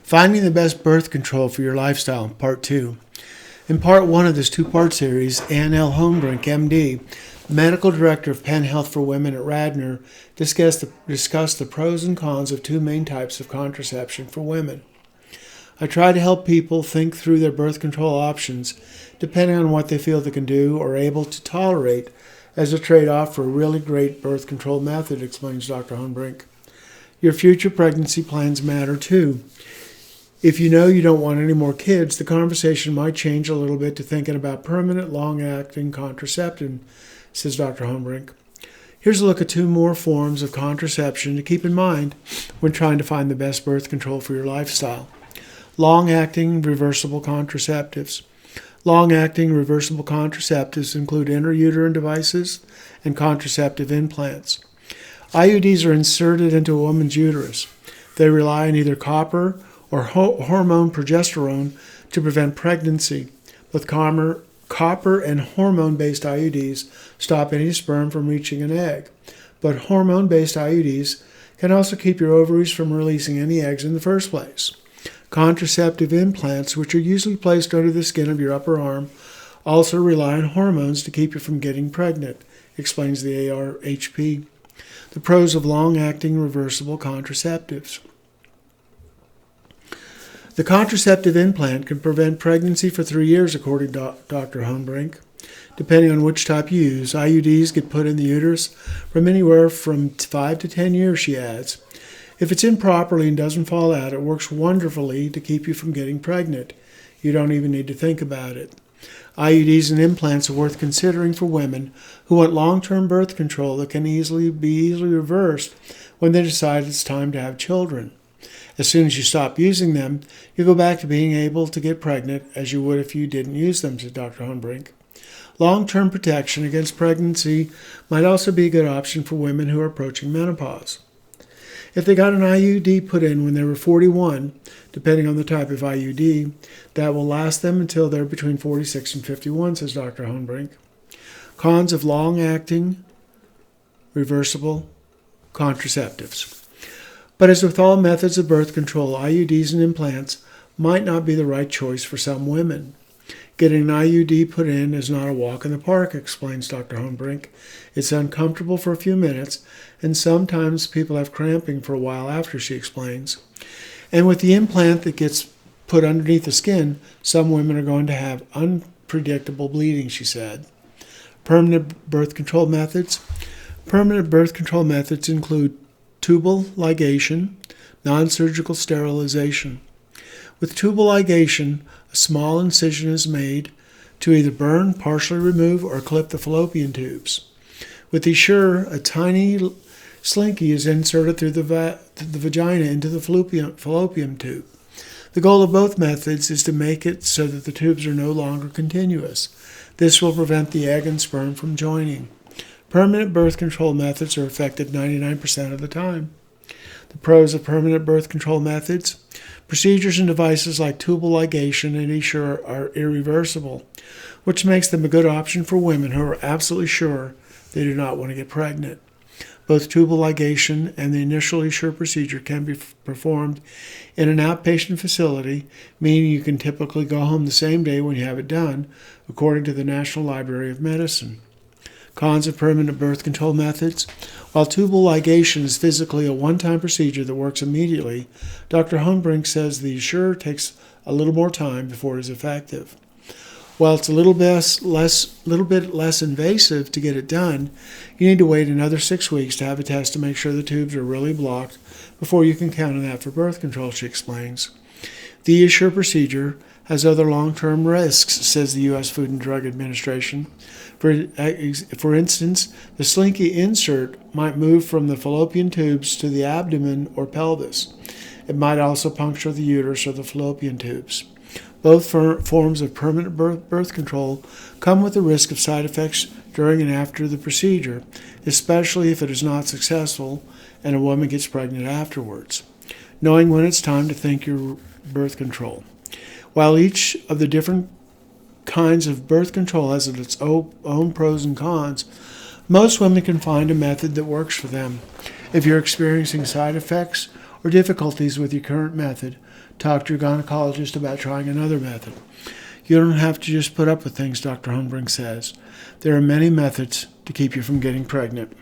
Finding the best birth control for your lifestyle, Part 2. In Part 1 of this two-part series, Ann L. Hohenbrink, MD, Medical Director of Penn Health for Women at Radnor, discussed the pros and cons of two main types of contraception for women. I try to help people think through their birth control options, depending on what they feel they can do or able to tolerate as a trade-off for a really great birth control method, explains Dr. Hohenbrink. Your future pregnancy plans matter too. If you know you don't want any more kids, the conversation might change a little bit to thinking about permanent, long-acting contraception, says Dr. Hohenbrink. Here's a look at two more forms of contraception to keep in mind when trying to find the best birth control for your lifestyle. Long-acting reversible contraceptives. Long-acting reversible contraceptives include intrauterine devices and contraceptive implants. IUDs are inserted into a woman's uterus. They rely on either copper or hormone progesterone to prevent pregnancy. Both copper and hormone-based IUDs stop any sperm from reaching an egg. But hormone-based IUDs can also keep your ovaries from releasing any eggs in the first place. Contraceptive implants, which are usually placed under the skin of your upper arm, also rely on hormones to keep you from getting pregnant, explains the ARHP. The pros of long-acting reversible contraceptives. The contraceptive implant can prevent pregnancy for 3 years, according to Dr. Hohenbrink. Depending on which type you use, IUDs get put in the uterus from anywhere from 5 to 10 years, she adds. If it's in properly and doesn't fall out, it works wonderfully to keep you from getting pregnant. You don't even need to think about it. IUDs and implants are worth considering for women who want long-term birth control that can be easily reversed when they decide it's time to have children. As soon as you stop using them, you go back to being able to get pregnant as you would if you didn't use them, said Dr. Hohenbrink. Long-term protection against pregnancy might also be a good option for women who are approaching menopause. If they got an IUD put in when they were 41, depending on the type of IUD, that will last them until they're between 46 and 51, says Dr. Hohenbrink. Cons of long-acting, reversible contraceptives. But as with all methods of birth control, IUDs and implants might not be the right choice for some women. Getting an IUD put in is not a walk in the park, explains Dr. Hohenbrink. It's uncomfortable for a few minutes, and sometimes people have cramping for a while after, she explains. And with the implant that gets put underneath the skin, some women are going to have unpredictable bleeding, she said. Permanent birth control methods. Permanent birth control methods include tubal ligation, non-surgical sterilization. With tubal ligation, a small incision is made to either burn, partially remove, or clip the fallopian tubes. With Essure, a tiny slinky is inserted through the vagina into the fallopian tube. The goal of both methods is to make it so that the tubes are no longer continuous. This will prevent the egg and sperm from joining. Permanent birth control methods are effective 99% of the time. The pros of permanent birth control methods. Procedures and devices like tubal ligation and Essure are irreversible, which makes them a good option for women who are absolutely sure they do not want to get pregnant. Both tubal ligation and the initial Essure procedure can be performed in an outpatient facility, meaning you can typically go home the same day when you have it done, according to the National Library of Medicine. Cons of permanent birth control methods. While tubal ligation is physically a one-time procedure that works immediately, Dr. Hohenbrink says the Essure takes a little more time before it is effective. While it's a little bit less invasive to get it done, you need to wait another 6 weeks to have a test to make sure the tubes are really blocked before you can count on that for birth control, she explains. The Essure procedure has other long-term risks, says the U.S. Food and Drug Administration. For instance, the slinky insert might move from the fallopian tubes to the abdomen or pelvis. It might also puncture the uterus or the fallopian tubes. Both forms of permanent birth control come with the risk of side effects during and after the procedure, especially if it is not successful and a woman gets pregnant afterwards. Knowing when it's time to think your birth control. While each of the different kinds of birth control has its own pros and cons, most women can find a method that works for them. If you're experiencing side effects or difficulties with your current method, talk to your gynecologist about trying another method. You don't have to just put up with things, Dr. Hohenbrink says. There are many methods to keep you from getting pregnant.